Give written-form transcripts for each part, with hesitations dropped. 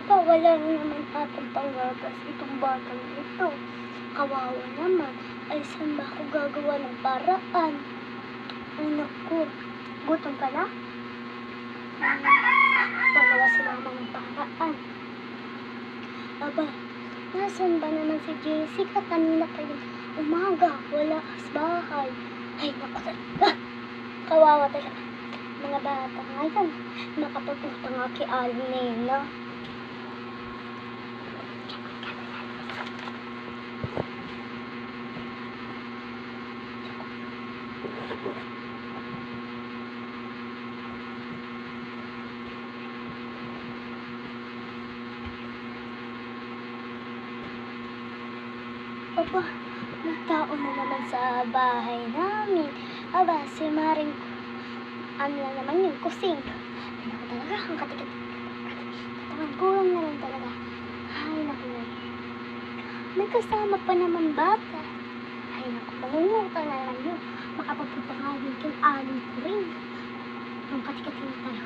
Aba, wala na naman atang panggagas itong batang ito. Kawawa naman. Ay, saan ba ako gagawa ng paraan? Ay, naku. Gutom ka na? Pagawa sila ng paraan. Aba, nasan ba naman si Jessica? Kanina pa yung umaga. Wala sa bahay. Ay, naku talaga. Kawawa talaga. Mga bata ngayon, makapapunta nga kay Aling Nena. Aba, may tao na naman sa bahay namin. Aba, si Maring, ano na naman yun, kusing. Ay, naku talaga, ang katikat. Katawan ko lang na lang talaga. Ay, naku. May kasama pa naman bata. Ay, naku, mangunguta na lang yun. Makapagpunta nga yun kay Aling ko rin. Ang katikat yung tayo.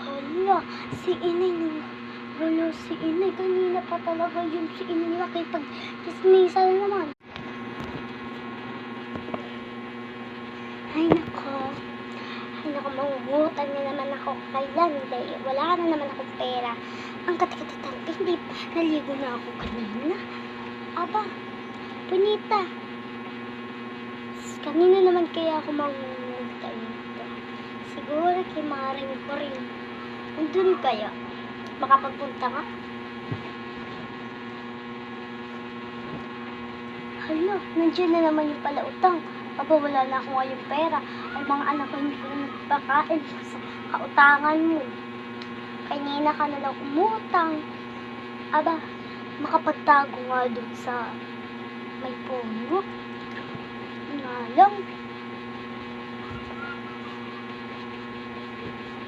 Hala, si Inay nung si Inay, kanina pa talaga yung si Inay nakipag-kismisa na naman. Ay nako, mangungutang na naman ako kailan, hindi, wala na naman akong pera. Ang katikatitan, hindi pa, naligo na ako kanina. Aba, punita, kanina naman kaya ako mangungutang nito. Siguro kay Maring ko rin. Nandun kaya? Makapagpunta ka? Hala, nandiyan na naman yung palautang. Aba, wala na ako ngayong pera. Ay, mga anak ko hindi ko na nagpakain sa kautangan mo. Kanina ka na lang umutang. Aba, makapagtago nga dun sa may puno. Nga lang.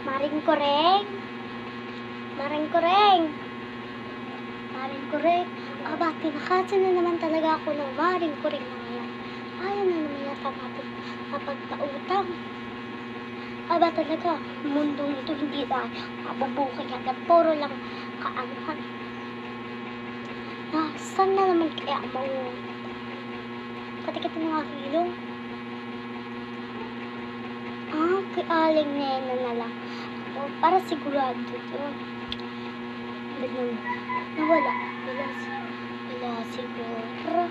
Maring Koreng. Maring Koreng. Maring Koreng. Aba, tinakatsa na naman talaga ako ng Maring Koreng na ngayon. Ayaw na naman yata mapagpautang. Aba talaga, mundong ito hindi dahil mabubukay agad. Puro lang kaanahan. Saan na naman kaya ang mangungutang? Katikat na nga kilong. Kay Aling Nena na lang. Para sigurado yun. Nawala siguro.